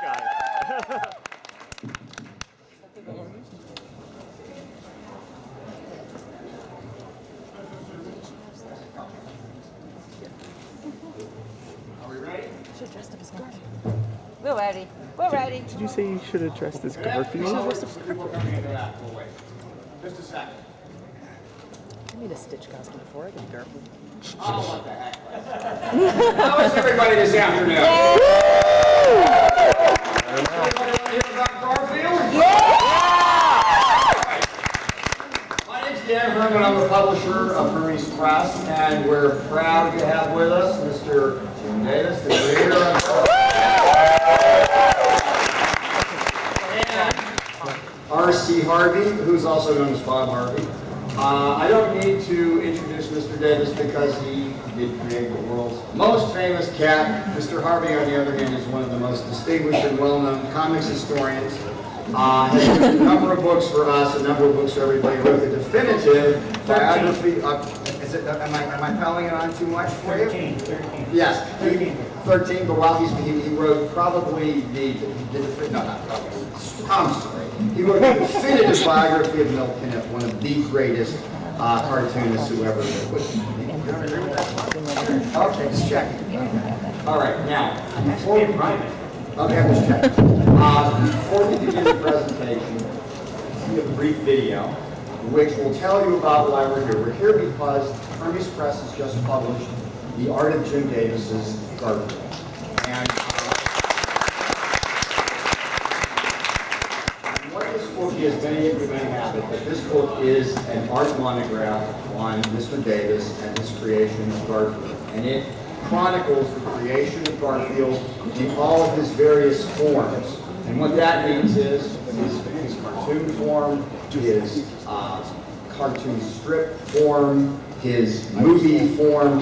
that guy. Are we ready? Should have dressed up as Garfield. We're ready. We're ready. Did you say you should have dressed as Garfield? People coming into that. We'll wait. Just a second. I need a Stitch costume before I get Garfield. Oh, what the heck. How is everybody this afternoon? Everybody want to hear about Garfield? My name's Dan Herman. I'm the publisher of Hermes Press, and we're proud to have with us Mr. Jim Davis, the creator of and R.C. Harvey, who's also known as Bob Harvey. I don't need to introduce Mr. Davis because he did create the world's most famous cat. Mr. Harvey, on the other hand, is one of the most distinguished and well-known comics historians. Has written a number of books for us, a number of books for everybody. Wrote the definitive biography. Am I piling it on too much for you? 13. Yes, 13. But while he wrote probably I'm sorry. He wrote the definitive biography of Milt Kniff, one of the greatest cartoonists who ever lived. Okay, just checking. All right, now, before we private. Okay, I'm just checking. Before we begin the presentation, we have a brief video which will tell you about why we're here. We're here because Hermes Press has just published The Art of Jim Davis's Garfield. And what this book is, many of you may have it, but this book is an art monograph on Mr. Davis and his creation of Garfield. And it chronicles the creation of Garfield in all of his various forms. And what that means is his cartoon form, his cartoon strip form, his movie form,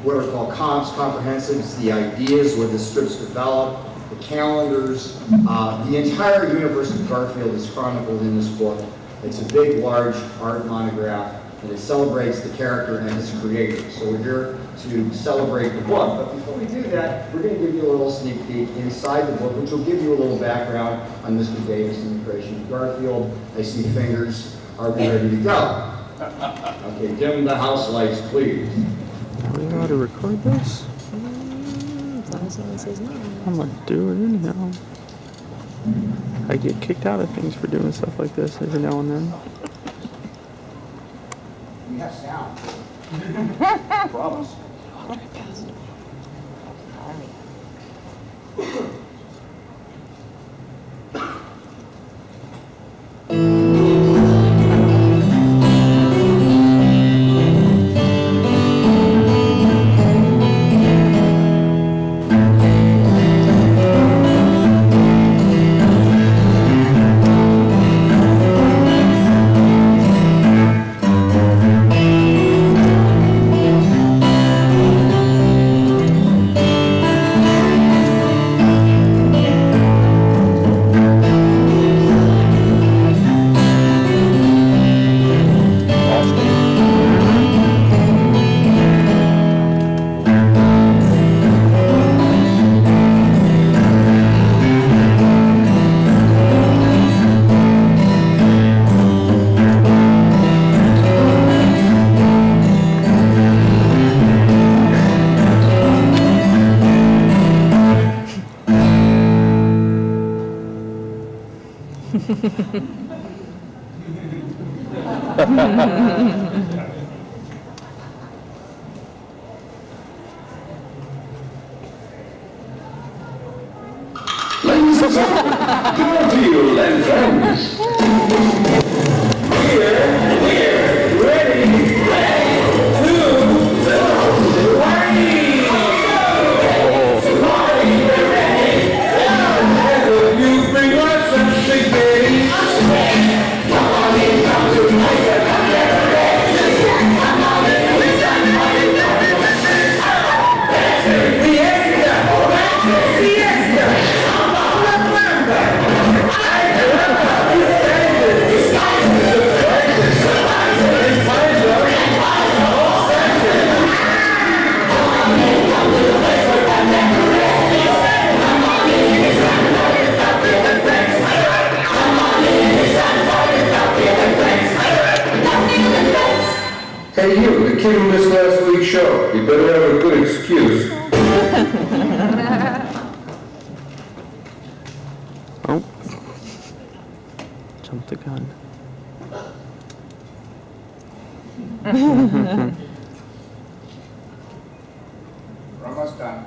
what are called comps, comprehensives, the ideas where the strips develop, the calendars, the entire universe of Garfield is chronicled in this book. It's a big, large art monograph, and it celebrates the character and his creator. So we're here to celebrate the book. But before we do that, we're going to give you a little sneak peek inside the book, which will give you a little background on Mr. Davis and the creation of Garfield. I see fingers. Are we ready to go? Okay, dim the house lights, please. Are we allowed to record this? As long as someone says no. I'm gonna do it anyhow. I get kicked out of things for doing stuff like this every now and then. We have sound. Promise. Ladies and gentlemen, Garfield and friends. We're ready to the party. Party, we're ready. You bring us some big babies. Come on in, come to my Hey you, the kid who missed last week's show. You better have a good excuse. Oh. Jumped the gun. We're almost done.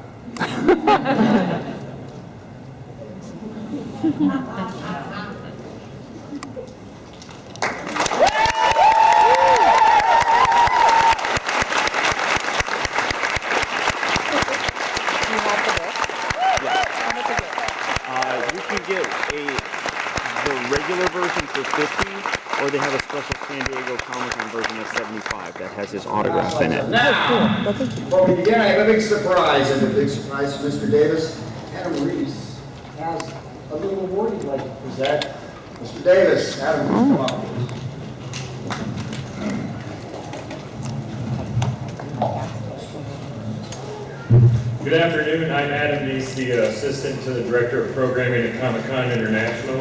You can get the regular version for 50, or they have a special San Diego Comic-Con version of 75 that has his autograph in it. Now, before we begin, I have a big surprise, and a big surprise for Mr. Davis. Adam Reese has a little award he'd like to present. Mr. Davis, Adam, come up. Good afternoon, I'm Adam Neese, the Assistant to the Director of Programming at Comic-Con International.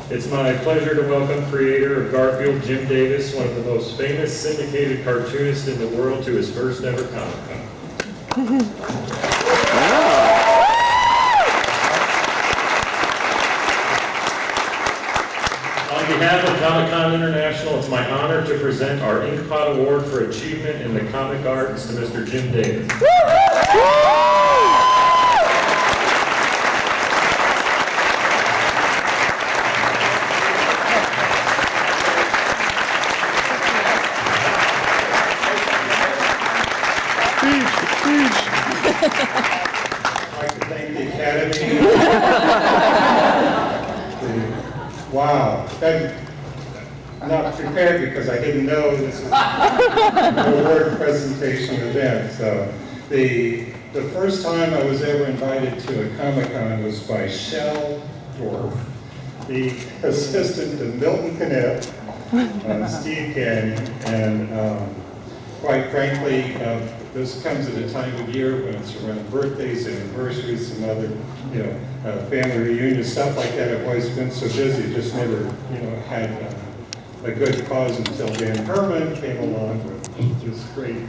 It's my pleasure to welcome creator of Garfield, Jim Davis, one of the most famous syndicated cartoonists in the world, to his first ever Comic-Con. On behalf of Comic-Con International, it's my honor to present our Inkpot Award for Achievement in the Comic Arts to Mr. Jim Davis. I'd like to thank the Academy. Wow, I'm not prepared because I didn't know this was an award presentation event. So the first time I was ever invited to a Comic-Con was by Shell Dorff, the assistant to Milton Caniff, Steve Canyon, and quite frankly, this comes at a time of year when it's around birthdays, anniversaries, some other, family reunions, stuff like that. I've always been so busy, just never, had a good cause until Dan Herman came along with this great,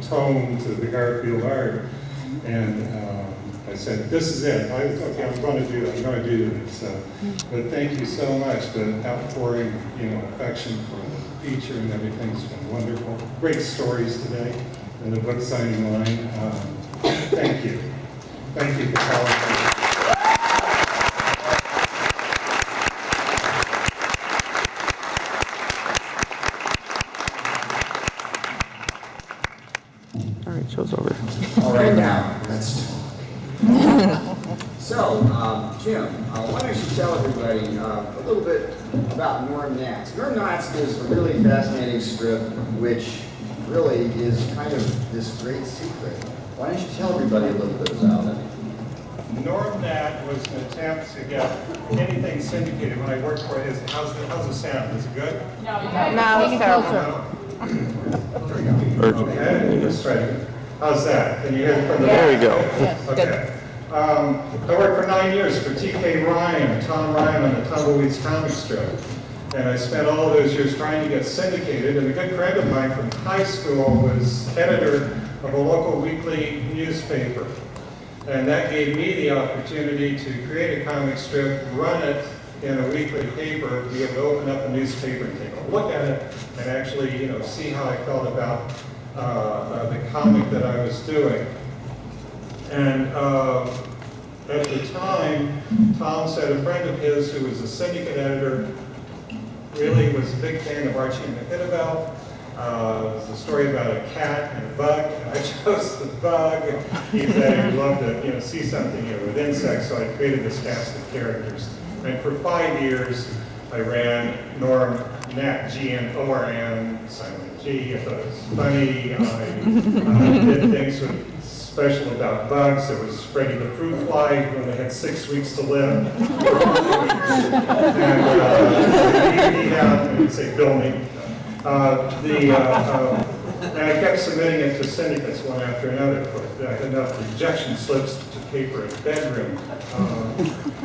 tone to the Garfield art. And I said, this is it. Okay, I'm going to do this. But thank you so much. The outpouring, affection for the feature and everything's been wonderful. Great stories today. And the book signing line. Thank you. Thank you for calling. All right, show's over. All right, now, let's talk. So, Jim, why don't you tell everybody a little bit about Norm Nats. Norm Nats is a really fascinating strip, which really is kind of this great secret. Why don't you tell everybody a little bit about it? Norm Nat was an attempt to get anything syndicated when I worked for it. How's the sound? Is it good? No, it's terrible. Okay, let's try it. How's that? Can you hear it from the There we go. Okay. I worked for 9 years for T.K. Ryan and Tom Ryan on the Tumbleweeds comic strip. And I spent all those years trying to get syndicated. And a good friend of mine from high school was editor of a local weekly newspaper. And that gave me the opportunity to create a comic strip, run it in a weekly paper, be able to open up a newspaper and take a look at it, and actually, see how I felt about the comic that I was doing. And at the time, Tom said a friend of his who was a syndicate editor really was a big fan of Archie and the Hittabel. It was a story about a cat and a bug, and I chose the bug. He said he'd love to see something with insects, so I created this cast of characters. And for 5 years, I ran Norm Nat, G-N-O-R-M, silent G. I thought it was funny. I did things special about bugs. There was Freddy the Fruit Fly when they had 6 weeks to live. And he'd out and he'd say, "Bill me." And I kept submitting it to syndicates one after another. But I had enough rejection slips to paper in the bedroom.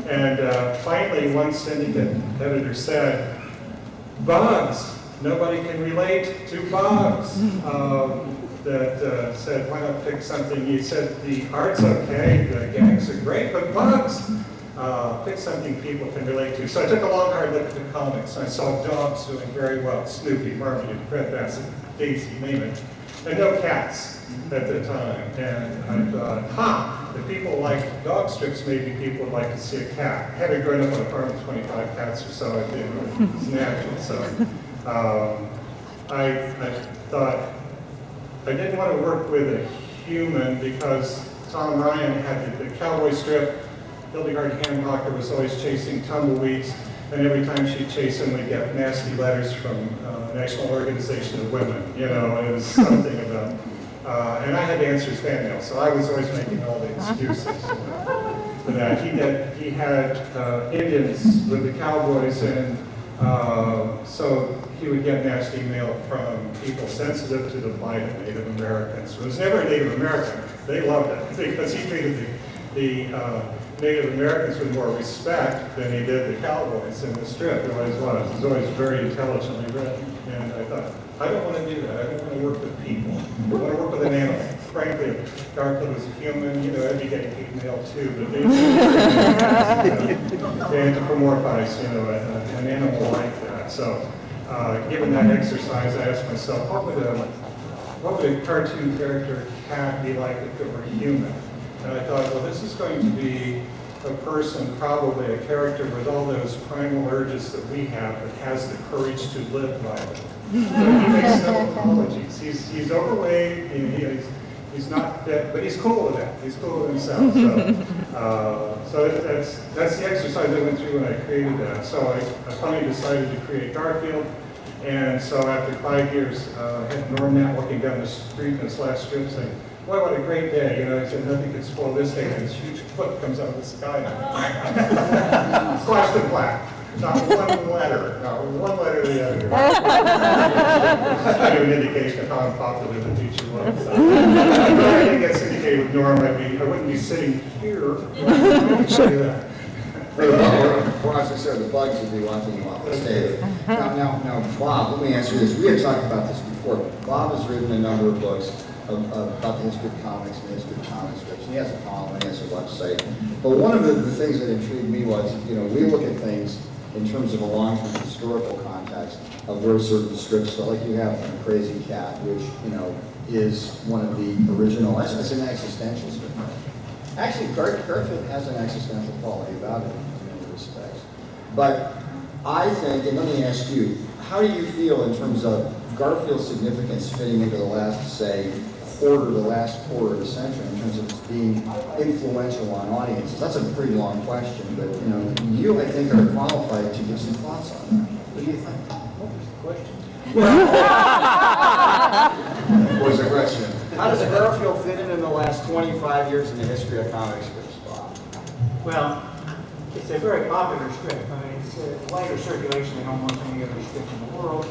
And finally, one syndicate editor said, "Bugs, nobody can relate to bugs. That said, why not pick something? He said, the art's okay, the gags are great, but bugs, pick something people can relate to. So I took a long, hard look at the comics. I saw dogs doing very well, Snoopy, Marmaduke, Fred Bassett, Daisy, name it, and no cats at the time. And I thought, if people like dog strips, maybe people would like to see a cat. Having grown up on a farm with 25 cats or so, I think it was natural. So I thought, I didn't want to work with a human because Tom Ryan had the cowboy strip. Hildegard Hanbacher was always chasing tumbleweeds, and every time she'd chase him, we'd get nasty letters from National Organization of Women. You know, it was something about, and I had to answer his fan mail, so I was always making all the excuses for that. He had Indians with the cowboys, and so he would get nasty mail from people sensitive to the plight of Native Americans. It was never a Native American. They loved it because he treated the Native Americans with more respect than he did the cowboys in the strip. It always was. It was always very intelligently written. And I thought, I don't want to do that. I don't want to work with people. I want to work with an animal. Frankly, if Garfield was a human, you know, I'd be getting hate mail too. But they anthropomorphize, you know, an animal like that. So, given that exercise, I asked myself, what would a cartoon character cat be like if it were human? And I thought, well, this is going to be a person, probably a character with all those primal urges that we have, but has the courage to live by them. So he makes no apologies. He's overweight, he's not fit, but he's cool with that. He's cool with himself. So that's the exercise I went through when I created that. So I finally decided to create Garfield. And so after 5 years, I had Norm Nat walking down the street in his last strip saying, boy, what a great day. You know, he said, nothing could spoil this day. And this huge foot comes out of the sky. Squashed in black. Not one letter. Not one letter to the other. Kind of an indication of how unpopular the teacher was. So, if I didn't get syndicated with Norm, I wouldn't be sitting here. Show you that. Well, as I said, the bugs would be wanting you off the stage. Now, Bob, let me answer this. We had talked about this before. Bob has written a number of books about the history of comics and the history of comic strips. And he has a column, he has a website. But one of the things that intrigued me was, you know, we look at things in terms of a long-term historical context of where certain strips, so like you have Crazy Cat, which, you know, is one of the original, it's an existential strip. Actually, Garfield has an existential quality about it in many respects. But I think, and let me ask you, how do you feel in terms of Garfield's significance fitting into the last, say, last quarter of the century in terms of its being influential on audiences? That's a pretty long question, but you know, you I think are qualified to give some thoughts on that. What do you think? What was the question? What was the question? How does Garfield fit in the last 25 years in the history of comic strips, Bob? Well, it's a very popular strip. I mean, it's a wider circulation than almost any other strip in the world.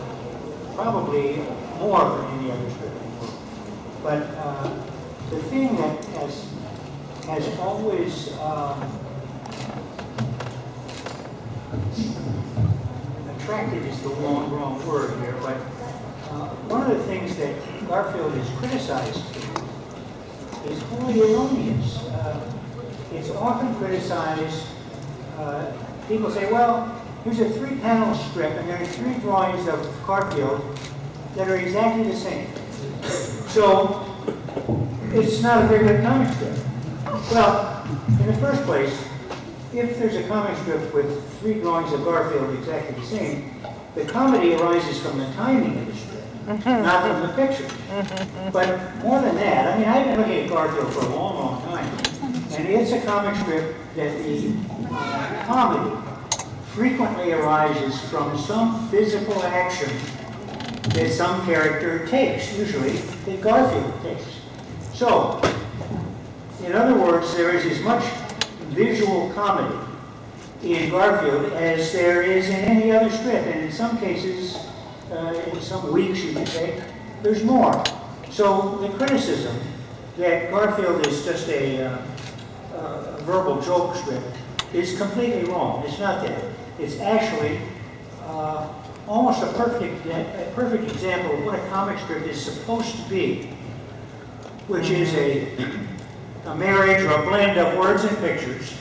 Probably more than any other strip in the world. But the thing that has always attracted is the wrong word here, but one of the things that Garfield is criticized for is wholly erroneous. It's often criticized. People say, well, here's a 3-panel strip, and there are 3 drawings of Garfield that are exactly the same. So, it's not a very good comic strip. Well, in the first place, if there's a comic strip with 3 drawings of Garfield exactly the same, the comedy arises from the timing of the strip, not from the picture. But more than that, I mean, I've been looking at Garfield for a long time, and it's a comic strip that the comedy frequently arises from some physical action that some character takes, usually that Garfield takes. So, in other words, there is as much visual comedy in Garfield as there is in any other strip, and in some cases, in some weeks you could say, there's more. So the criticism that Garfield is just a verbal joke strip is completely wrong. It's not that. It's actually almost a perfect example of what a comic strip is supposed to be, which is a marriage or a blend of words and pictures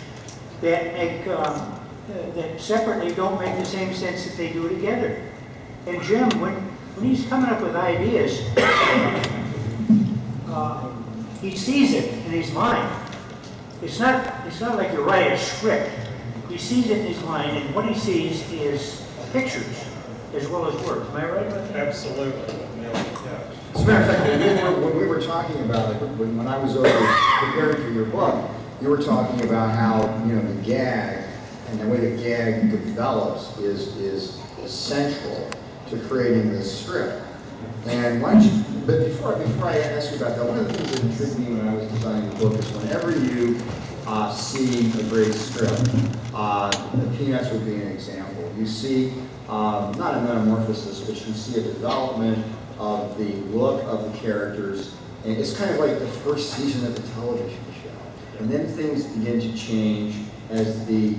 that make that separately don't make the same sense that they do together. And Jim, when he's coming up with ideas, he sees it in his mind. It's not like you write a script. He sees it in his mind, and what he sees is pictures as well as words. Am I right about that? Absolutely. Yeah. As a matter of fact, when we were talking about it, when I was over preparing for your book, you were talking about how, the gag and the way the gag develops is essential to creating this strip. And but before I ask you about that, one of the things that intrigued me when I was designing the book is whenever you see a great strip, the Peanuts would be an example. You see not a metamorphosis, but you see a development of the look of the characters. And it's kind of like the first season of the television show. And then things begin to change as the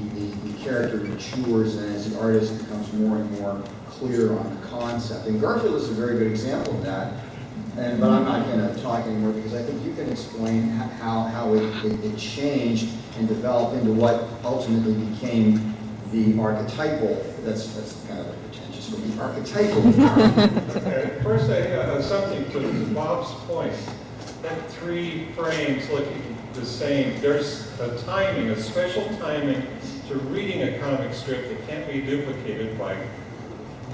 character matures and as the artist becomes more and more clear on the concept. And Garfield is a very good example of that. But I'm not going to talk anymore because I think you can explain how it changed and developed into what ultimately became the archetypal. That's kind of pretentious, but the archetypal. Okay. First, I have something to Bob's point. That 3 frames looking the same. There's a timing, a special timing to reading a comic strip that can't be duplicated by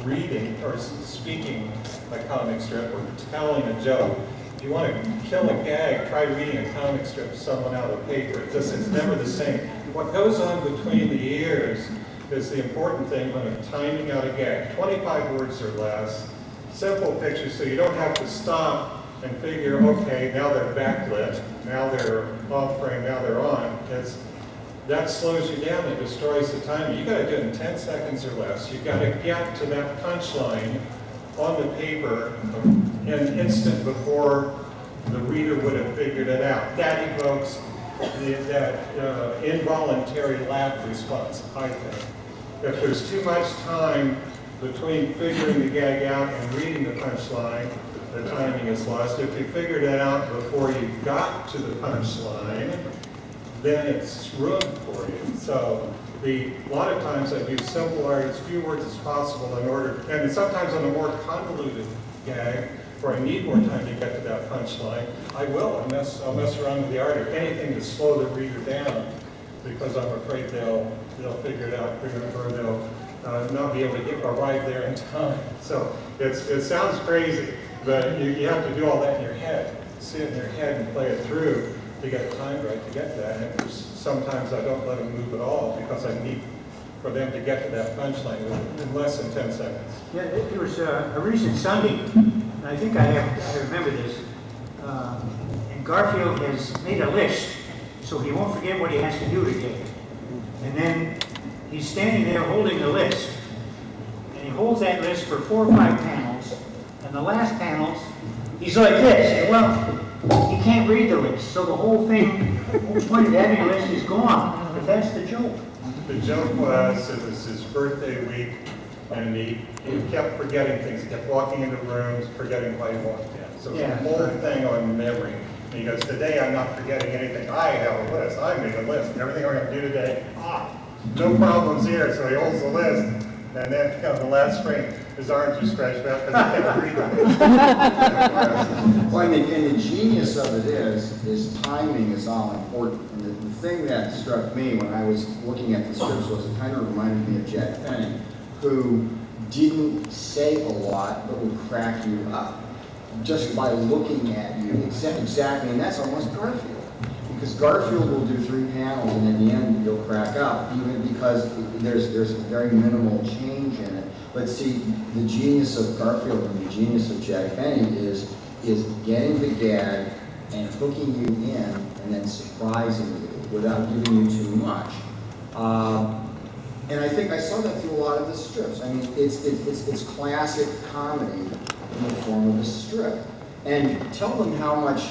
reading or speaking a comic strip or telling a joke. If you want to kill a gag, try reading a comic strip to someone out of paper. It's never the same. What goes on between the ears is the important thing when I'm timing out a gag. 25 words or less, simple pictures, so you don't have to stop and figure, okay, now they're backlit, now they're off frame, now they're on. That slows you down and destroys the timing. You got to do it in 10 seconds or less. You got to get to that punchline on the paper an instant before the reader would have figured it out. That evokes that involuntary laugh response, I think. If there's too much time between figuring the gag out and reading the punchline, the timing is lost. If you figured it out before you got to the punchline, then it's ruined for you. So a lot of times I use simple art, as few words as possible in order, and sometimes on a more convoluted gag, where I need more time to get to that punchline, I'll mess around with the art or anything to slow the reader down, because I'm afraid they'll figure it out, or they'll not be able to arrive there in time. So it sounds crazy, but you have to do all that in your head, see it in your head and play it through to get the time right to get to that. And sometimes I don't let them move at all because I need for them to get to that punchline in less than 10 seconds. Yeah, there was a recent Sunday, and I think I remember this, and Garfield has made a list so he won't forget what he has to do today. And then he's standing there holding the list, and he holds that list for 4 or 5 panels, and the last panels, he's like this, and well, he can't read the list, so the whole thing, the whole point of having a list is gone, but that's the joke. The joke was, it was his birthday week, and he kept forgetting things. He kept walking into rooms, forgetting why he walked in. So Yeah. the whole thing on memory. And he goes, today I'm not forgetting anything. I have a list. I made a list. And everything I'm going to do today, no problems here. So he holds the list, and then comes the last frame. His arms are stretched out because he can't read the list. Well, and the genius of it is timing is all important. And the thing that struck me when I was looking at the strips was it kind of reminded me of Jack Penny, who didn't say a lot but would crack you up just by looking at you. Exactly, and that's almost Garfield. Because Garfield will do 3 panels and in the end you'll crack up, even because there's a very minimal change in it. But see, the genius of Garfield and the genius of Jack Penny is getting the gag and hooking you in and then surprising you without giving you too much. And I think I saw that through a lot of the strips. I mean, it's classic comedy in the form of a strip. And tell them how much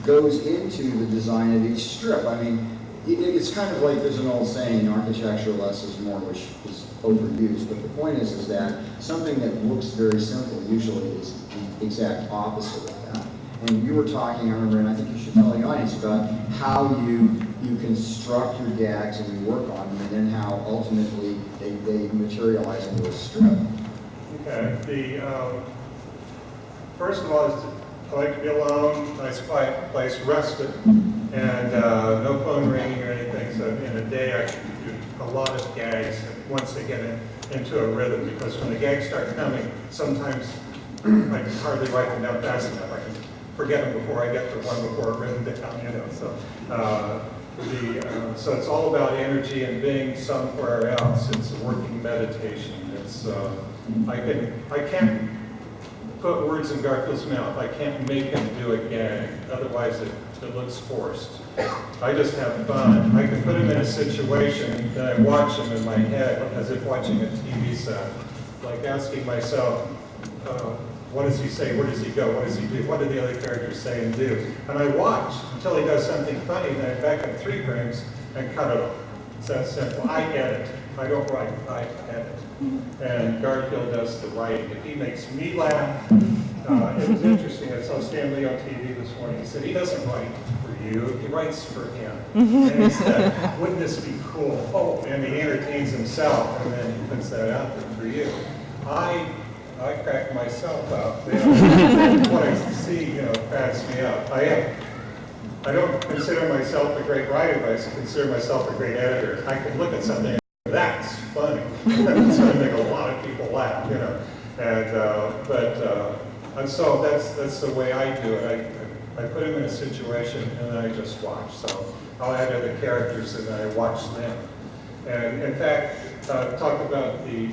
goes into the design of each strip. I mean, It's kind of like there's an old saying, architecture less is more, which is overused. But the point is that something that looks very simple usually is the exact opposite of that. And you were talking, I remember, and I think you should tell the audience about how you construct your gags and you work on them, and then how ultimately they materialize into a strip. Okay. First of all, I like to be alone, nice quiet place, rested, and no phone ringing or anything. So in a day, I can do a lot of gags once they get into a rhythm. Because when the gags start coming, sometimes I can hardly write them down fast enough. I can forget them before I get to one before I've written down, you know. So it's all about energy and being somewhere else. It's a working meditation. It's I can't put words in Garfield's mouth. I can't make him do a gag. Otherwise, it looks forced. I just have fun. I can put him in a situation and I watch him in my head as if watching a TV set, like asking myself, what does he say? Where does he go? What does he do? What do the other characters say and do? And I watch until he does something funny, and then I back up 3 frames and cut it off. It's that simple. I edit. I don't write. I edit. And Garfield does the writing. If he makes me laugh, it was interesting. I saw Stan Lee on TV this morning. He said he doesn't write for you. He writes for him. And he said, wouldn't this be cool? Oh, and he entertains himself, and then he puts that out there for you. I crack myself up. What I see, cracks me up. I don't consider myself a great writer, but I consider myself a great editor. I can look at something and go, that's funny. It's going to make a lot of people laugh, And so that's the way I do it. I put them in a situation and then I just watch. So I'll add other characters and then I watch them. And in fact, talk about the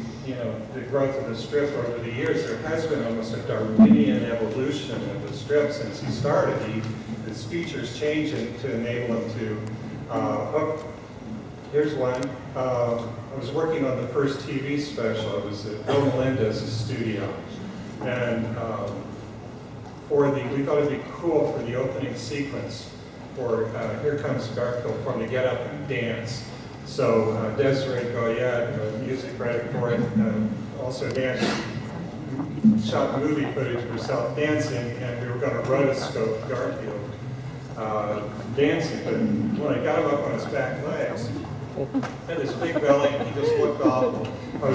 growth of the strip over the years. There has been almost a Darwinian evolution of the strip since he started. His features changing to enable him to. Here's one. I was working on the first TV special. It was at Bill Melendez's studio, and we thought it'd be cool for the opening sequence for Here Comes Garfield for him to get up and dance. So Desiree Goyette, music writer for it, also shot movie footage of herself dancing, and we were going to rotoscope Garfield dancing. But when I got him up on his back legs, he had this big belly, and he just looked awful. I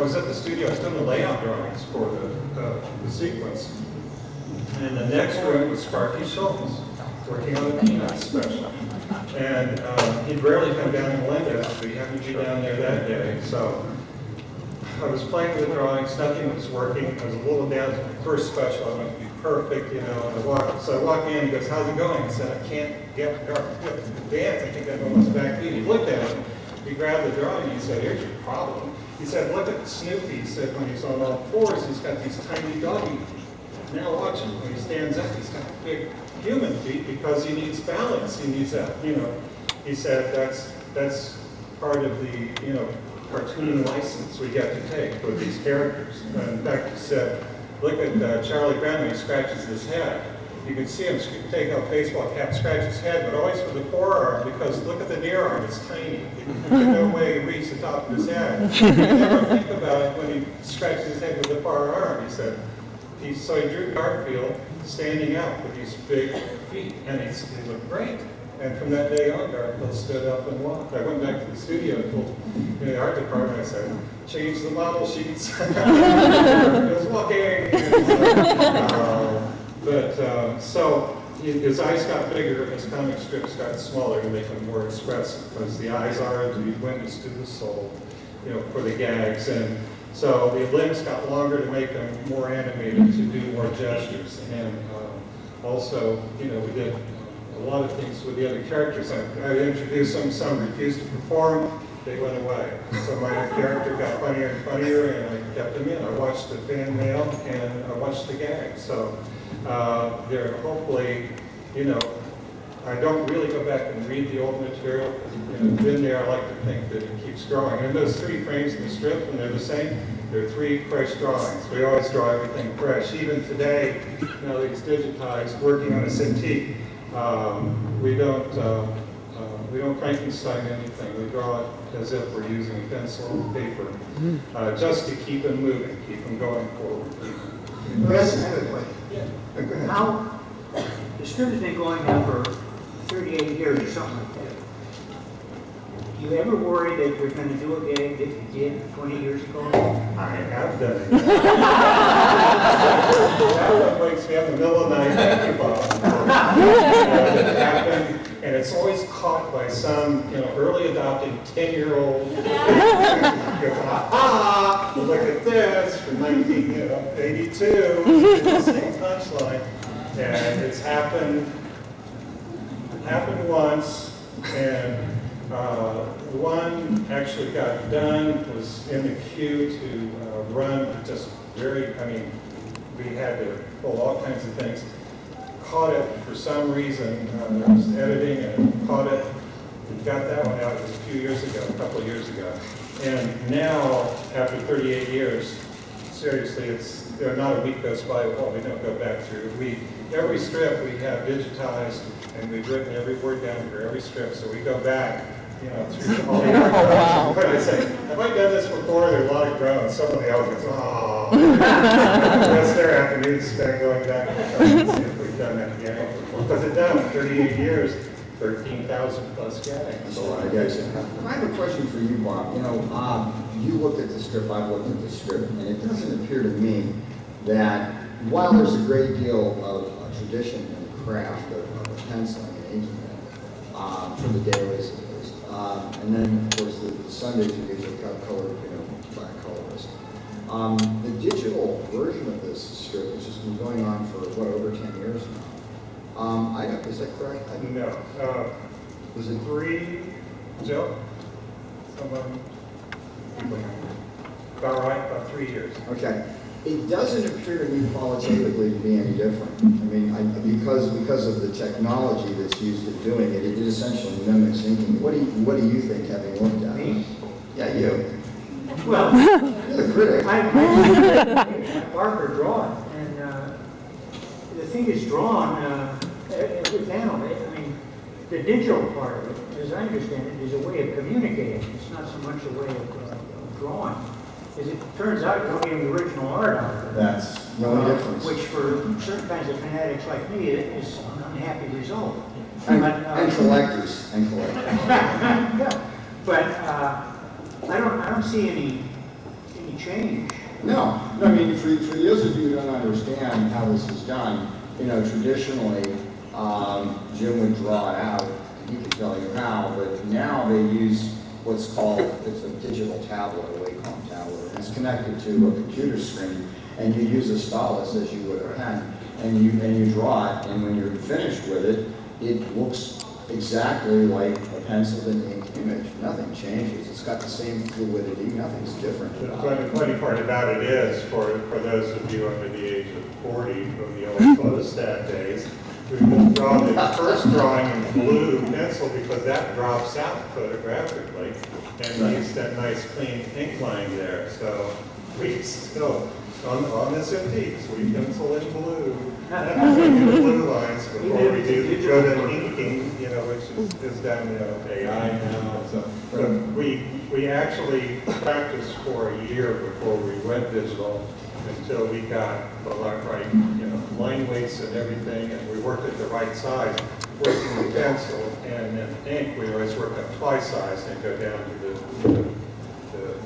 was at the studio, I was doing the layout drawings for the sequence. And in the next room was Sparky Schultz, working on the Peanuts special. And he'd rarely come down to Melendez, but he happened to be down there that day. So I was playing with the drawings, nothing was working. I was a little down to the first special, I wanted to be perfect, and so I walk in, he goes, how's it going? I said, I can't get Garfield to dance, I think I'm almost back beat. He looked at it, he grabbed the drawing, and he said, here's your problem. He said, look at Snoopy. He said, when he's on all fours, he's got these tiny doggy feet. Now watch him, when he stands up, he's got big human feet because he needs balance. He needs that, He said that's part of the, cartoon license we get to take with these characters. And in fact, he said, look at Charlie Brown when he scratches his head. You can see him take out a baseball cap, scratch his head, but always with the forearm, because look at the near arm, it's tiny. There's no way he reaches the top of his head. You never think about it when he scratches his head with the far arm, he said. So he drew Garfield standing up with these big feet, and he looked great. And from that day on, Garfield stood up and walked. I went back to the studio and told the art department, I said, change the model sheets. Garfield's walking. So his eyes got bigger, his comic strips got smaller to make them more expressive, because the eyes are the witness to the soul, for the gags. And so the limbs got longer to make them more animated, to do more gestures. And also, we did a lot of things with the other characters. I introduced them, some refused to perform, they went away. So my character got funnier and funnier, and I kept them in. I watched the fan mail, and I watched the gags. So they're hopefully, I don't really go back and read the old material, because it's been there. I like to think that it keeps growing. And those 3 frames in the strip, when they're the same, they're 3 fresh drawings. We always draw everything fresh. Even today, it's digitized, working on a Cintiq. We don't We don't Frankenstein anything. We draw it as if we're using pencil and paper, just to keep them moving, keep them going forward. Yes, I have a question. How, the strip has been going on for 38 years or something like that. Do you ever worry that you're going to do a gag that you did 20 years ago? I have done it. That one wakes me up in the middle of the night. Thank you, Bob. It happened, and it's always caught by some, early adopting 10-year-old. Look at this from 1982. The same punchline, and it's happened once, and one actually got done, was in the queue to run, just we had to pull all kinds of things. Caught it for some reason, I was editing and caught it, got that one out, it was a few years ago, a couple of years ago. And now, after 38 years, seriously, not a week goes by, we don't go back through. Every strip we have digitized, and we've written every word down for every strip, so we go back, through all the archives. But I say, have I done this before? There are a lot of groans. Somebody else goes, oh. That's their afternoon spent going back and see if we've done that again. Because it's done 38 years, 13,000 plus gags. That's a lot of gags. I have a question for you, Bob. You looked at the strip, I've looked at the strip, and it doesn't appear to me that while there's a great deal of tradition and craft of penciling and inking for the dailies at least, and then of course the Sundays you usually got colored, black colorist. The digital version of this strip has just been going on for over 10 years now. Is that correct? No. Was it 3, Joe? Someone? About right, about 3 years. Okay. It doesn't appear to me qualitatively to be any different. Because of the technology that's used in doing it, it essentially mimics inking. What do you think, having looked at it? Me? Yeah, you. Well, You're the critic. I Barker draw it, and the thing is drawn with panel. The digital part of it, as I understand it, is a way of communicating. It's not so much a way of drawing. As it turns out, you're getting the original art out of it. That's the only difference. Which for certain kinds of fanatics like me, it is an unhappy result. And collectors. Yeah. But I don't see any change. No, for those of you who don't understand how this is done, traditionally, Jim would draw it out, he could tell you how, but now they use what's called, it's a digital tablet, a Wacom tablet, and it's connected to a computer screen, and you use a stylus as you would a pen, and you draw it, and when you're finished with it, it looks exactly like a penciled and inked image. Nothing changes. It's got the same fluidity. Nothing's different. The funny part about it is, for those of you under the age of 40 from the old photostat days, we will draw the first drawing in blue pencil because that drops out photographically, and we use that nice clean ink line there. So we still, on this antiques, we pencil in blue. Blue lines before we go to inking, which is done AI now. So, but we actually practiced for a year before we went digital until we got the right, line weights and everything, and we worked at the right size. Working with pencil and then ink, we always work at twice size and go down to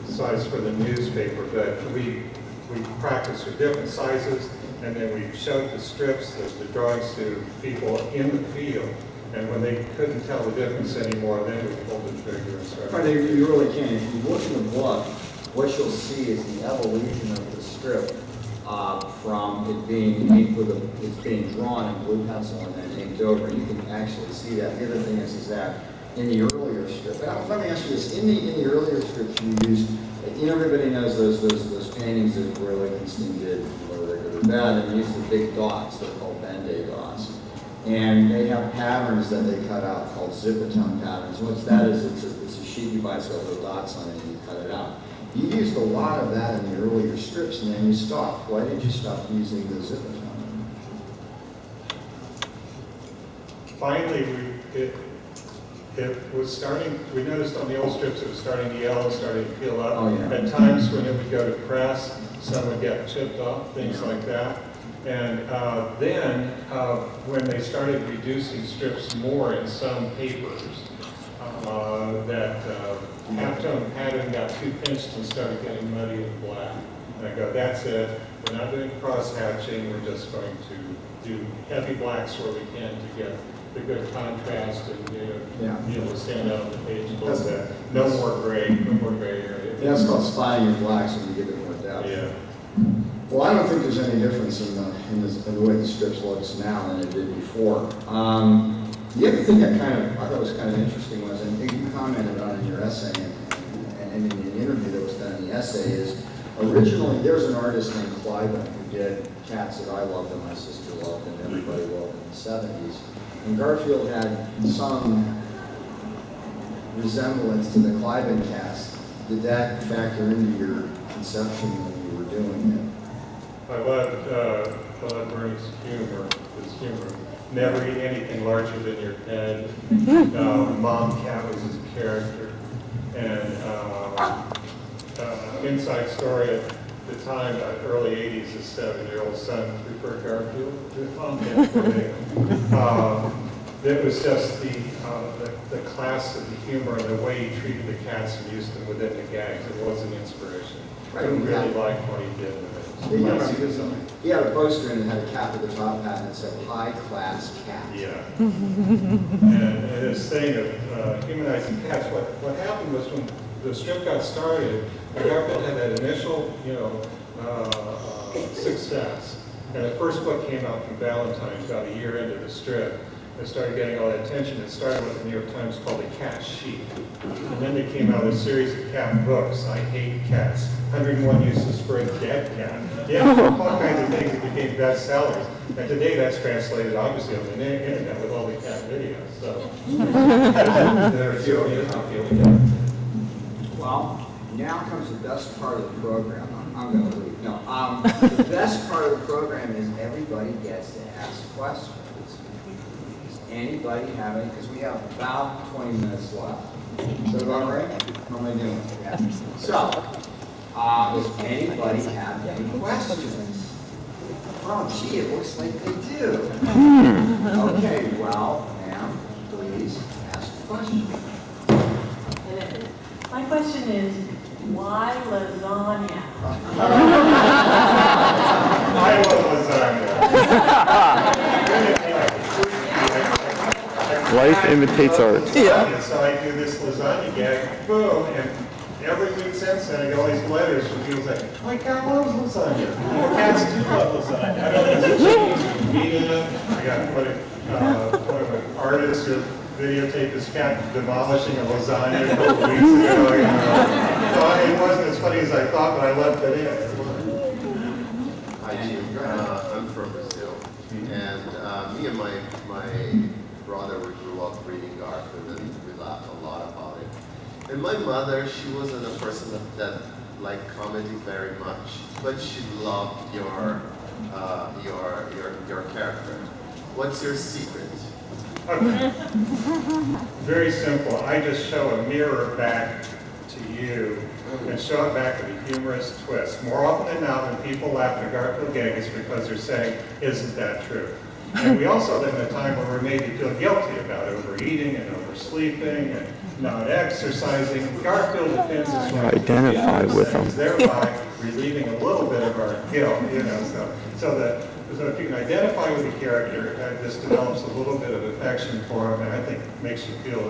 the size for the newspaper. But we practiced with different sizes. And then we showed the strips, the drawings to people in the field. And when they couldn't tell the difference anymore, then we pulled the trigger and started. You really can. If you look in the book, what you'll see is the evolution of the strip from it being inked it's being drawn in blue pencil and then inked over. You can actually see that. The other thing is that in the earlier strip, let me ask you this, in the earlier strips you used, everybody knows those paintings that Roy Lichtenstein did, bad, and they use the big dots, they're called Band-Aid dots. And they have patterns that they cut out called zip-a-tone patterns. What's that is, it's a sheet you buy, it's got little dots on it, and you cut it out. You used a lot of that in the earlier strips, and then you stopped. Why did you stop using the zip-a-tone? Finally, it was starting, we noticed on the old strips it was starting to yellow, starting to peel up. Oh, yeah. At times when it would go to press, some would get chipped off, things like that. And then when they started reducing strips more in some papers, that halftone pattern got too pinched and started getting muddy and black. And I go, that's it. We're not doing cross hatching. We're just going to do heavy blacks where we can to get the good contrast and be able to stand out on the page a little bit. No more gray area. Yeah, it's called spotting in blacks when you give it more depth. Yeah. Well, I don't think there's any difference in the way the strips looks now than it did before. The other thing I thought was kind of interesting was, and you commented on in your essay and in the interview that was done in the essay, is originally there was an artist named Cliven who did cats that I loved and my sister loved and everybody loved in the 70s. And Garfield had some resemblance to the Cliven cast. Did that factor into your conception when you were doing it? I loved Bernie's humor, his humor. Never eat anything larger than your head. Mom Cat was his character. And inside story at the time, early 80s, his 7-year-old son preferred Garfield to Mom Cat for me. It was just the class of the humor and the way he treated the cats and used them within the gags. It was an inspiration. I really liked what he did with it. He had a poster and it had a cat with a top hat and it said high class cat. Yeah. And this thing of humanizing cats, what happened was when the strip got started, Garfield had that initial, success. And the first book came out from Valentine's about a year into the strip. It started getting all the attention. It started with the New York Times called The Cat Sheet. And then they came out with a series of cat books. I Hate Cats, 101 Uses for a Dead Cat. Yeah, all kinds of things that became bestsellers. And today that's translated obviously on the internet with all the cat videos. So, Well, now comes the best part of the program. I'm going to leave. No, the best part of the program is everybody gets to ask questions. Does anybody have any? Because we have about 20 minutes left. Is that about right? How am I doing? Yeah. So, does anybody have any questions? Oh, gee, it looks like they do. Okay, well, ma'am, please ask a question. My question is, why lasagna? I love lasagna. Life imitates art. Yeah. So I do this lasagna gag, boom, and every week since then I get all these letters from people saying, my cat loves lasagna. Well, cats do love lasagna. I don't know if it's a meat in it. I got one of an artist who videotaped his cat demolishing a lasagna a couple of weeks ago. So it wasn't as funny as I thought, but I left it in. Hi, Jim. I'm from Brazil, and me and my brother, we grew up reading Garfield, and we laughed a lot about it. And my mother, she wasn't a person that liked comedy very much, but she loved your character. What's your secret? Okay. Very simple. I just show a mirror back to you and show it back with a humorous twist. More often than not, when people laugh at a Garfield gag, it's because they're saying, isn't that true? And we also live in a time where we're made to feel guilty about overeating and oversleeping and not exercising. Garfield defends his right to Identify with them. thereby relieving a little bit of our guilt, so if you can identify with the character, this develops a little bit of affection for him, and I think makes you feel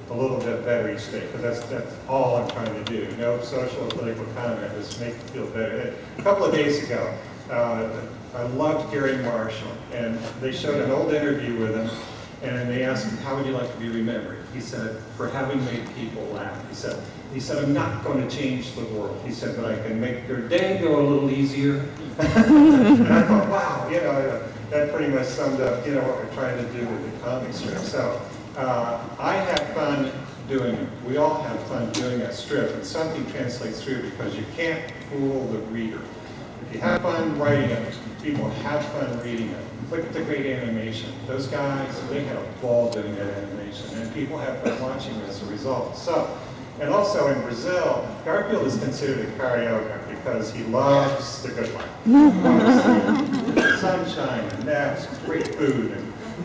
a little bit better each day, because that's all I'm trying to do. No social or political comment, just make you feel better. A couple of days ago, I loved Gary Marshall, and they showed an old interview with him, and they asked him, how would you like to be remembered? He said, for having made people laugh. He said, I'm not going to change the world. He said, but I can make your day go a little easier. And I thought, wow, that pretty much summed up, what we're trying to do with the comic strip. So I had fun doing it. We all have fun doing that strip, and something translates through because you can't fool the reader. If you have fun writing it, people have fun reading it. Look at the great animation. Those guys, they had a ball doing that animation, and people have fun watching it as a result. So, and also in Brazil, Garfield is considered a carioca because he loves the good life. Sunshine and naps, great food,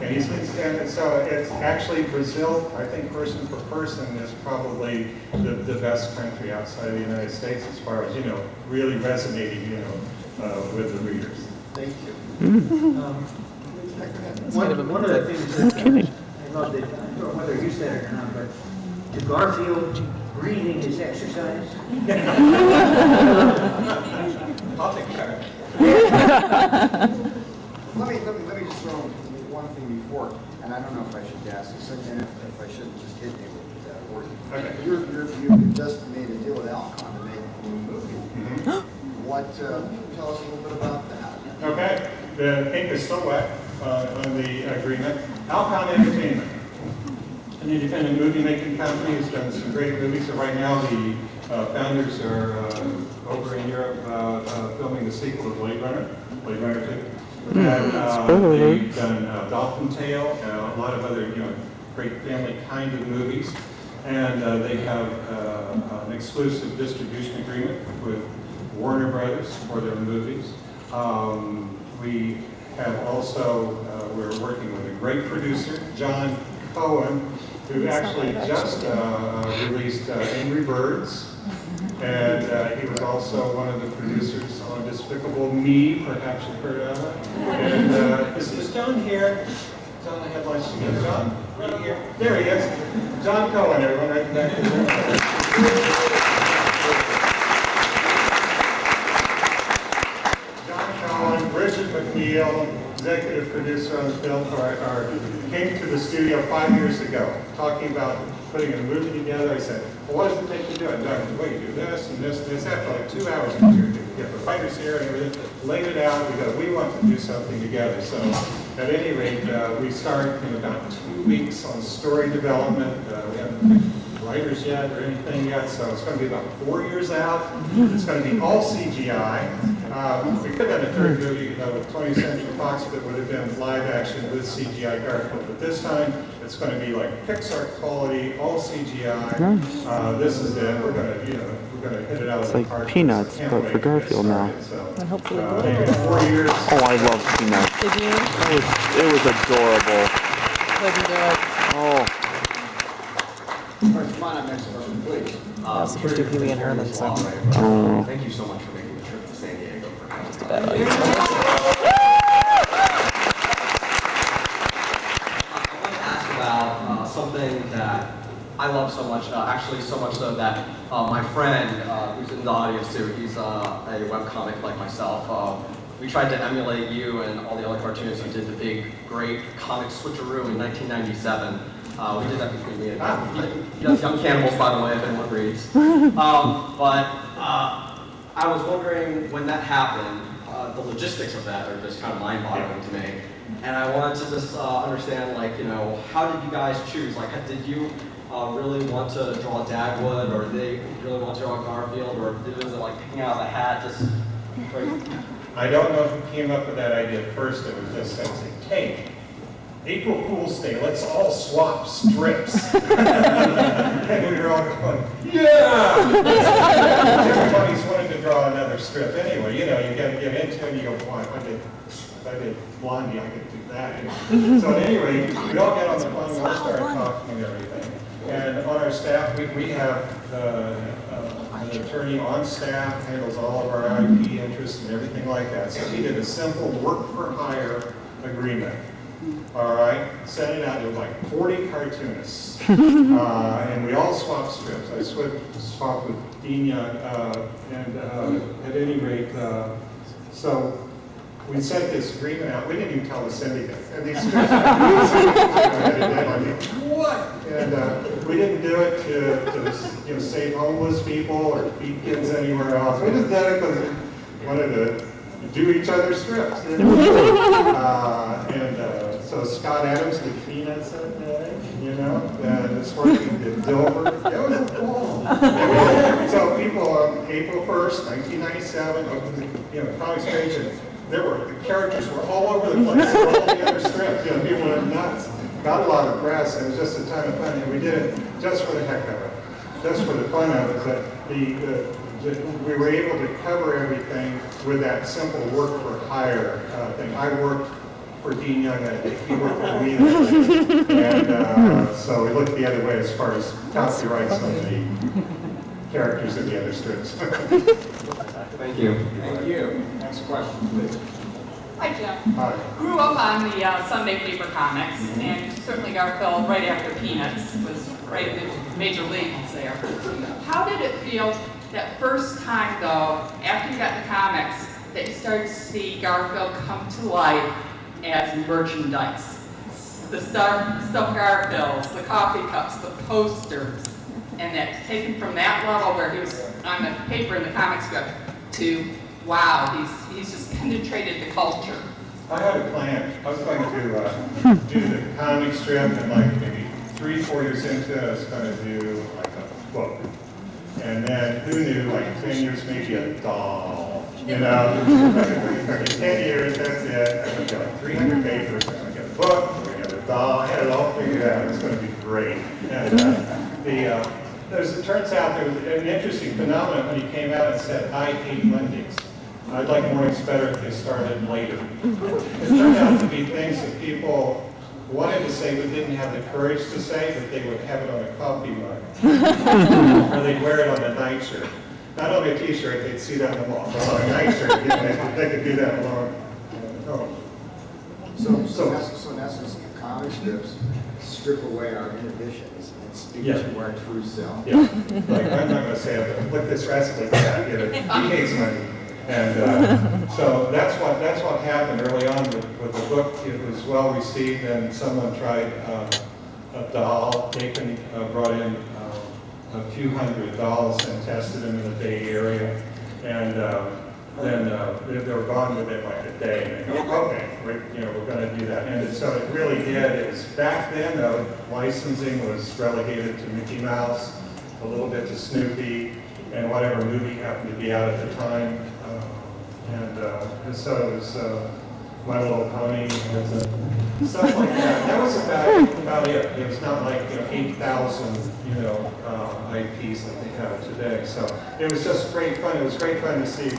and so it's actually Brazil, I think person for person is probably the best country outside of the United States as far as, really resonating, with the readers. Thank you. One of the things that I love, that, I don't know whether you said it or not, but to Garfield, breathing is exercise. I'll take care of it. Let me just throw one thing before, and I don't know if I should ask this, and if I shouldn't, just hit me with that word. Okay. You just made a deal with Alcon to make a movie. What, tell us a little bit about that. Okay, the ink is still wet on the agreement. Alcon Entertainment, an independent movie-making company, has done some great movies. So right now, the founders are over in Europe filming the sequel to Blade Runner 2. And they've done Dolphin Tale, a lot of other, great family kind of movies. And they have an exclusive distribution agreement with Warner Brothers for their movies. We have also, we're working with a great producer, John Cohen, who actually just released Angry Birds. And he was also one of the producers on Despicable Me, perhaps you've heard of it. And is John here? John, I had lunch together. John, are you here? There he is. John Cohen, everyone, right back there. Bridget McNeil, executive producer on the film, came to the studio 5 years ago, talking about putting a movie together. I said, well, what does it take to do it? And I said, well, you do this and this and this. After like 2 hours, we get the writers here and everything, laid it out, we want to do something together. So at any rate, we start in about 2 weeks on story development. We haven't picked writers yet or anything yet, so it's going to be about 4 years out. It's going to be all CGI. We could have done a third movie with 20th Century Fox that would have been live action with CGI Garfield, but this time it's going to be like Pixar quality, all CGI. This is it. We're going to hit it out of the park. It's like Peanuts, but for Garfield now. And hopefully we'll In 4 years. Oh, I love Peanuts. Did you? It was adorable. Couldn't do it. Oh. All right, come on up next person, please. I was supposed to do Pee-wee and Herman, so Thank you so much for making the trip to San Diego. just a bad idea. I want to ask about something that I love so much, actually so much so that my friend, who's in the audience too, he's a webcomic like myself. We tried to emulate you and all the other cartoonists who did the big, great comic switcheroo in 1997. We did that between me and Young Cannibals, by the way, if anyone reads. But I was wondering when that happened, the logistics of that are just kind of mind-boggling to me. And I wanted to just understand, how did you guys choose? Did you really want to draw Dagwood, or did they really want to draw Garfield, or was it like picking out of the hat, just I don't know who came up with that idea first. It was just saying, hey, April Fool's Day, let's all swap strips. And we were all going, yeah! Everybody's wanted to draw another strip anyway. You got to get into it and you go, boy, if I did Blondie, I could do that. So at any rate, we all got on the phone and all started talking and everything. And on our staff, we have an attorney on staff, handles all of our IP interests and everything like that. So he did a simple work-for-hire agreement. All right, sent it out. There were like 40 cartoonists, and we all swapped strips. I swapped with Dean Young, and at any rate, so we sent this agreement out. We didn't even tell the syndicate. And these strips, what? And we didn't do it to save homeless people or feed kids anywhere else. We just did it because we wanted to do each other's strips. So Scott Adams did Peanuts that day, and this working did Dilbert. It was a ball. So, people on April 1st, 1997, opened the comics page, and the characters were all over the place. They were all the other strips. People went nuts. Got a lot of press, and it was just a ton of fun. And we did it just for the heck of it, just for the fun of it. But we were able to cover everything with that simple work for hire thing. I worked for Dean Young that day. He worked for me that day. And so we looked the other way as far as copyrights on the characters in the other strips. Thank you. Thank you. Next question, please. Hi, Jim. Hi. Grew up on the Sunday paper comics, and certainly Garfield, right after Peanuts, was right in the major leagues there. How did it feel that first time, though, after you got the comics, that you started to see Garfield come to life as merchandise? The stuffed Garfields, the coffee cups, the posters, and that taken from that level where he was on the paper in the comic strip to, wow, he's just penetrated the culture. I had a plan. I was going to do the comic strip, and like maybe 3-4 years into it, I was going to do like a book. And then who knew, like 10 years, maybe a doll. You know, 10 years, that's it. I'm going to get like 300 papers, I'm going to get a book, I'm going to get a doll. I had it all figured out. It was going to be great. And it turns out there was an interesting phenomenon when he came out and said, I hate Mondays. I'd like mornings better if they started later. It turned out to be things that people wanted to say but didn't have the courage to say, but they would have it on a coffee mug. Or they'd wear it on a nightshirt. Not only a t-shirt, they'd see that in the mall, but on a nightshirt, they could do that alone. So in essence, comic strips strip away our inhibitions and speak to our true self. Yeah, like I'm not going to say it, but look this wrestling guy, he hates money. And so that's what happened early on with the book. It was well received, and someone tried a doll. Bacon brought in a few hundred dolls and tested them in the Bay Area, and then they were gone within like a day. And they go, okay, we're going to do that. And so it really did. It was back then, though, licensing was relegated to Mickey Mouse, a little bit to Snoopy, and whatever movie happened to be out at the time. And so it was My Little Pony, stuff like that. That was about it. It was not like 8,000 IPs that they have today. So it was just great fun. It was great fun to see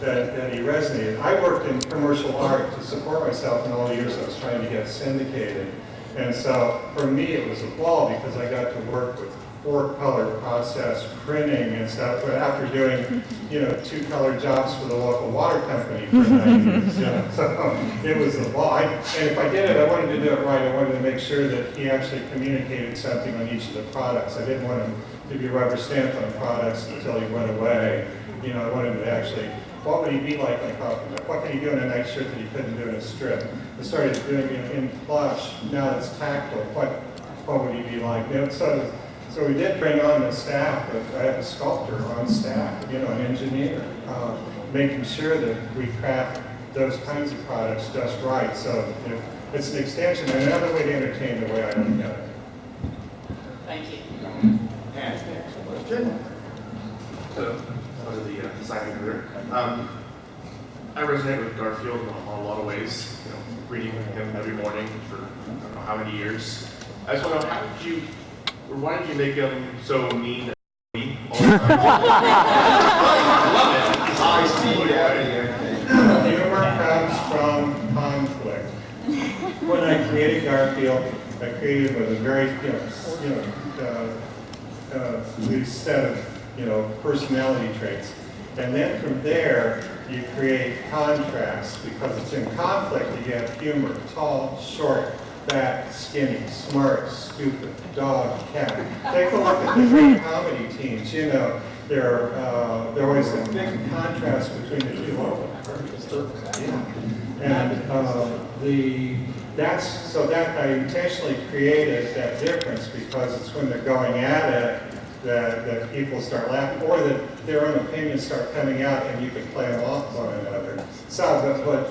that he resonated. I worked in commercial art to support myself in all the years I was trying to get syndicated. And so for me it was a ball because I got to work with 4-color process printing and stuff, but after doing 2-color jobs for the local water company for 9 years. So it was a ball. And if I did it, I wanted to do it right. I wanted to make sure that he actually communicated something on each of the products. I didn't want him to be rubber stamped on products until he went away. I wanted him to actually, what would he be like on a coffee mug? What can he do in a night shirt that he couldn't do in a strip? I started doing it in plush. Now it's tactile. What would he be like? So we did bring on the staff. I have a sculptor on staff, an engineer, making sure that we craft those kinds of products just right. So it's an extension and another way to entertain the way I look at it. Thank you. And next question. So, I was the design career. I resonate with Garfield in a lot of ways. Reading him every morning for I don't know how many years. I just want to know why did you make him so mean to me all the time? I love it. Humor comes from conflict. When I created Garfield, I created with a very loose set of personality traits. And then from there, you create contrast because it's in conflict that you have humor, tall, short, fat, skinny, smart, stupid, dog, cat. Take a look at the great comedy teams. There always a big contrast between the two. And so that I intentionally created that difference because it's when they're going at it that people start laughing, or that their own opinions start coming out, and you can play them off one another. So, but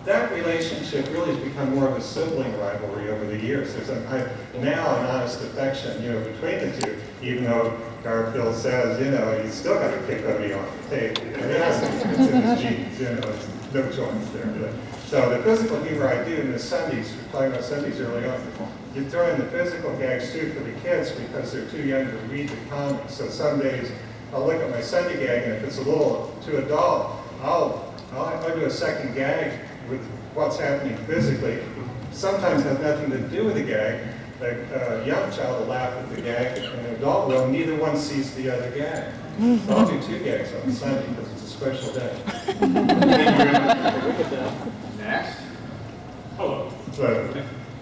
that relationship really has become more of a sibling rivalry over the years. There's now an honest affection, between the two, even though Garfield says, you know, he's still got to kick Odie off the table. And he has to, it's in his genes, you know, it's no choice there. So the physical humor I do in the Sundays, we're talking about Sundays early on, you throw in the physical gags too for the kids because they're too young to read the comics. So some days I'll look at my Sunday gag, and if it's a little too adult, I'll do a second gag with what's happening physically. Sometimes has nothing to do with the gag. Like a young child will laugh at the gag, and an adult will. Neither one sees the other gag. So I'll do 2 gags on Sunday because it's a special day. Next. Hello. So,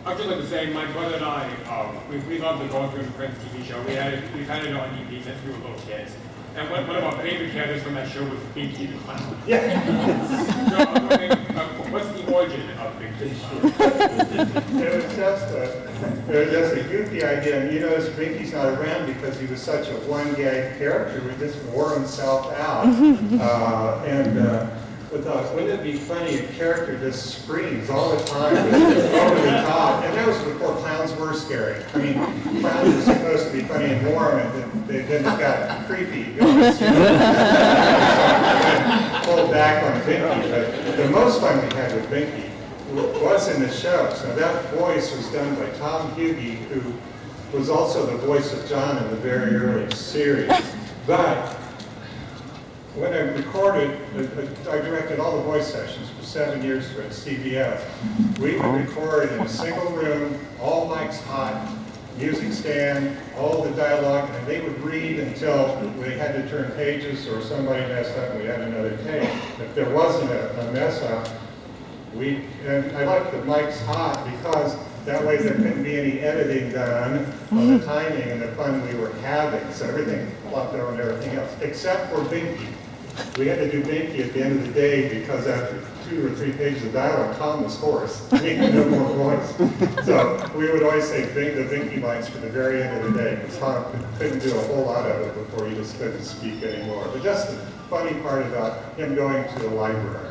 I'd just like to say, my brother and I, we love the Going Through the Prince TV show. We've had it on EP since we were little kids. And one of our favorite characters from that show was Binky the Clown. yeah. So I was wondering, what's the origin of Binky the Clown? It was just a goofy idea, and you notice Binky's not around because he was such a one-gag character. We just wore himself out, we thought, wouldn't it be funny if a character just screams all the time over the top? And that was before clowns were scary. I mean, clowns are supposed to be funny and warm, and then it got creepy. Pulled back on Binky, but the most fun we had with Binky was in the show. So that voice was done by Tom Hughey, who was also the voice of John in the very early series. But when I recorded, I directed all the voice sessions for 7 years for CBS. We would record in a single room, all mics hot, music stand, all the dialogue, and they would read until we had to turn pages or somebody messed up and we had another take. If there wasn't a mess up, and I liked the mics hot because that way there couldn't be any editing done on the timing and the fun we were having. So everything flopped over and everything else, except for Binky. We had to do Binky at the end of the day because after 2 or 3 pages of dialogue, Tom was hoarse. He had no more voice. So we would always say the Binky lines for the very end of the day because Tom couldn't do a whole lot of it before he just couldn't speak anymore. But that's the funny part about him going to the library.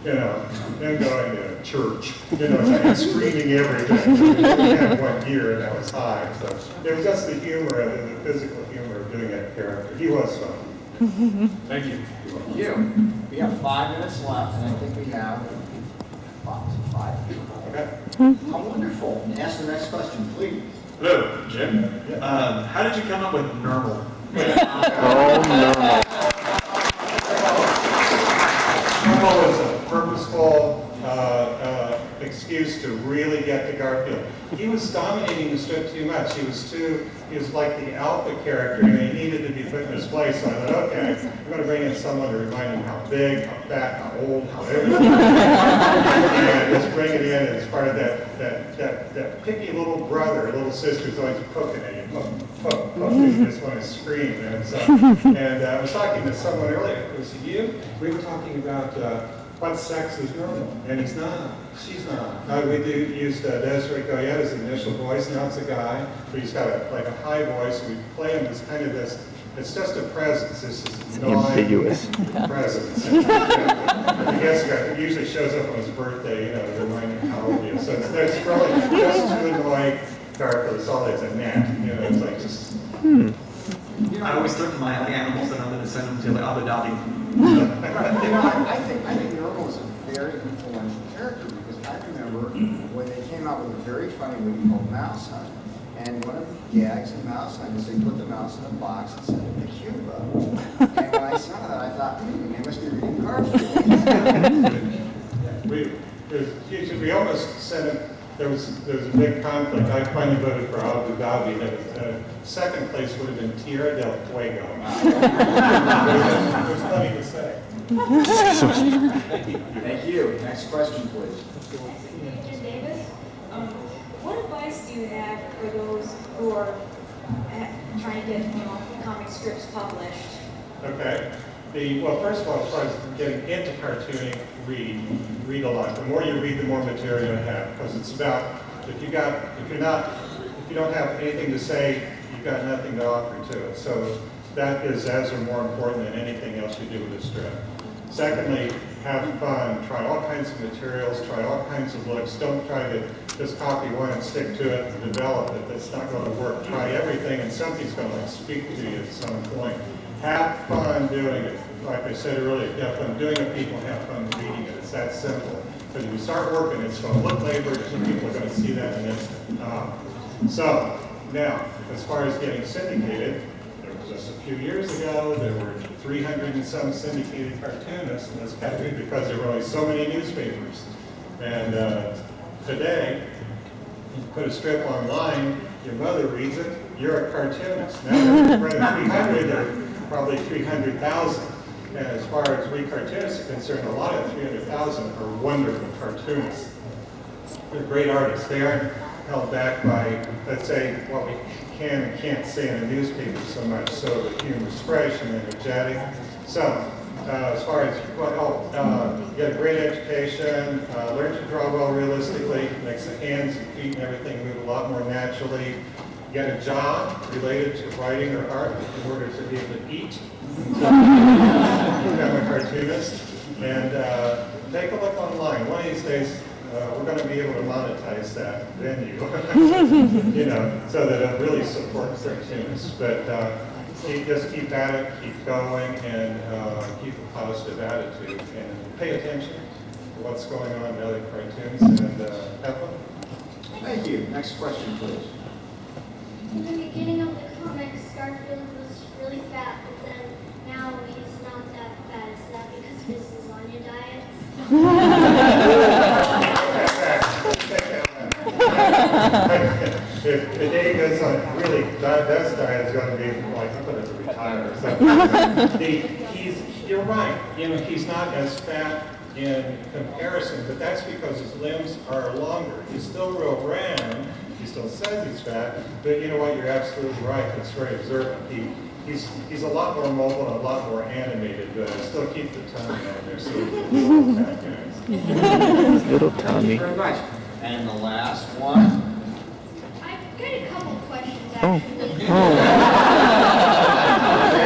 You know, him going to church, you know, and screaming everything. We only had 1 year and that was high. So it was just the humor of it, the physical humor of doing that character. He was fun. Thank you. Thank you. We have 5 minutes left, and I think we have 5 people. Okay. How wonderful. Ask the next question, please. Hello, Jim. How did you come up with Nermal? Nermal. Nermal was a purposeful excuse to really get to Garfield. He was dominating the strip too much. He was like the alpha character, and he needed to be put in his place. So I thought, okay, I'm going to bring in someone to remind him how big, how fat, how old, how everything. And just bring it in as part of that picky little brother, little sister who's always poking at you. You just want to scream. And I was talking to someone earlier. Was it you? We were talking about what sex is normal, and he's not. She's not. We used Desiree Goyette's initial voice. Now it's a guy, but he's got a high voice. We play him as kind of this. It's just a presence. This is ambiguous presence. I guess it usually shows up on his birthday, you know, to remind him how old he is. So it's really just to annoy Garfield. It's all it's a net. You know, it's like just. I always threaten my animals that I'm going to send them to Abu Dhabi. I think Nermal was a very influential character because I remember when they came out with a very funny movie called Mouse Hunt, and one of the gags in Mouse Hunt is they put the mouse in a box and send it to Cuba. And when I saw that, I thought, they must be reading Garfield. We almost sent him. There was a big conflict. I finally voted for Abu Dhabi. Second place would have been Tierra del Fuego. There's plenty to say. Thank you. Next question, please. Mr. Davis, what advice do you have for those who are trying to get comic strips published? Okay. Well, first of all, as far as getting into cartooning, read a lot. The more you read, the more material you have, because it's about if you don't have anything to say, you've got nothing to offer to it. So that is as or more important than anything else you do with a strip. Secondly, have fun, try all kinds of materials, try all kinds of looks. Don't try to just copy one and stick to it and develop it. That's not going to work. Try everything and something's going to speak to you at some point. Have fun doing it. Like I said earlier, have fun doing it, people have fun reading it. It's that simple. But if you start working, it's going to look laborious and people are going to see that in an instant. So, now, as far as getting syndicated, just a few years ago, there were 300 and some syndicated cartoonists in this country because there were only so many newspapers. And today, you put a strip online, your mother reads it, you're a cartoonist. Now there are 300, there are probably 300,000. And as far as we cartoonists are concerned, a lot of 300,000 are wonderful cartoonists. They're great artists. They aren't held back by, let's say, what we can and can't say in a newspaper so much, so the humor's fresh and energetic. So, as far as, get a great education, learn to draw well realistically, makes the hands and feet and everything move a lot more naturally. Get a job related to writing or art in order to be able to eat. Become a cartoonist. And take a look online. One of these days, we're going to be able to monetize that venue, you know, so that it really supports cartoonists. But just keep at it, keep going, and keep a positive attitude, and pay attention to what's going on in other cartoons, and have fun. Thank you. Next question, please. In the beginning of the comics, Garfield was really fat, but then now he's not that fat. Is that because of his lasagna diet? If the day goes on, really, that diet is going to be like, I'm going to retire or something. You're right. You know, he's not as fat in comparison, but that's because his limbs are longer. He's still real round. He still says he's fat, but you know what? You're absolutely right. It's very observant. He's a lot more mobile and a lot more animated, but I still keep the tummy on there. So Little Thank Tommy. you very much. And the last one. I've got a couple questions, Oh. actually. Okay,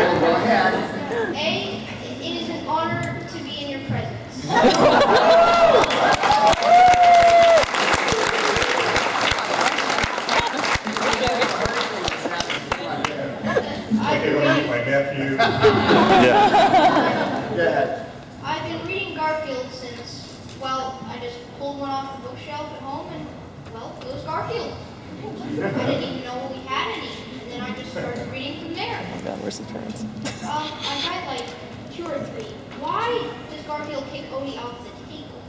well, go ahead. A, it is an honor to be in your presence. Okay, want to meet my nephew? Yeah. Go ahead. I've been reading Garfield since, well, I just pulled one off the bookshelf at home and, well, it was Garfield. I didn't even know we had any, and then I just started reading from there. Oh God, where's the parents? I've read like 2 or 3. Why does Garfield kick Odie off the table?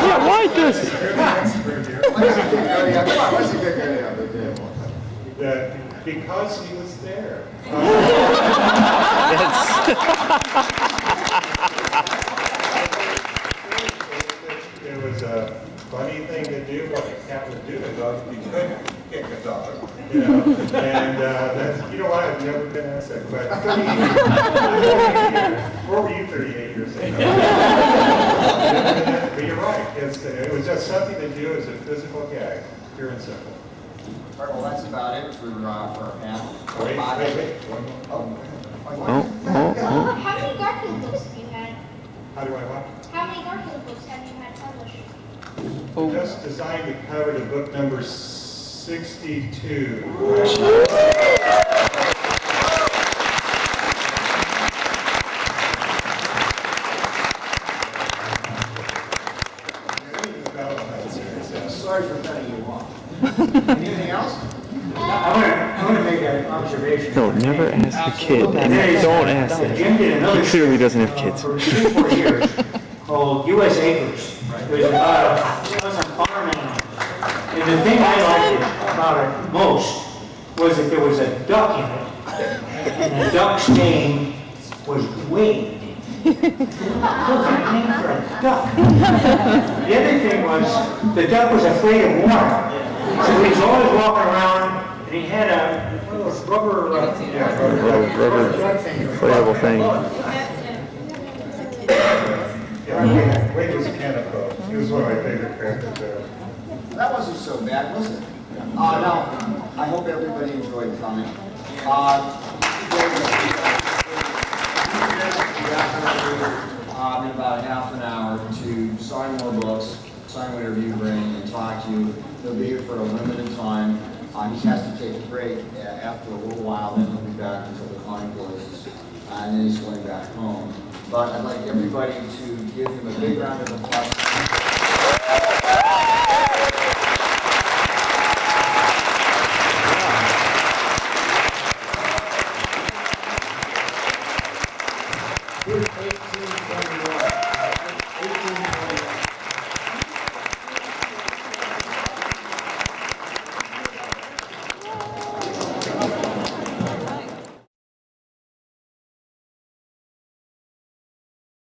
Yeah, why does it? What's a good idea on the table? Because he was there. It was a funny thing to do, what a cat would do to dogs. You couldn't kick a dog, you know. And that's, you know what, I've never been asked that question. 38 years. Where were you 38 years ago? But you're right. It was just something to do as a physical gag, pure and simple. All right, well, that's about it for our panel. Wait. One more. How many Garfield books have you had? How do I what? How many Garfield books have you had published? Just designed the cover to book number 62. Sorry for cutting you off. Anything else? I want to make an observation. No, never ask a kid. And don't ask him. Jim did another He clearly doesn't have kids. for 3 or 4 years called U.S. Acres. It was about some farm animals. And the thing I liked about it most was that there was a duck in it, and the duck's name was Wade. Perfect name for a duck. The other thing was, the duck was afraid of water. So he was always walking around, and he had a little rubber Playable thing. Wade was a canophobe. He was one of my favorite characters there. That wasn't so bad, was it? No, I hope everybody enjoyed coming. in about half an hour to sign more books, sign whatever you bring, and talk to you. He'll be here for a limited time. He has to take a break after a little while, then he'll be back until the line closes, and then he's going back home. But I'd like everybody to give him a big round of applause.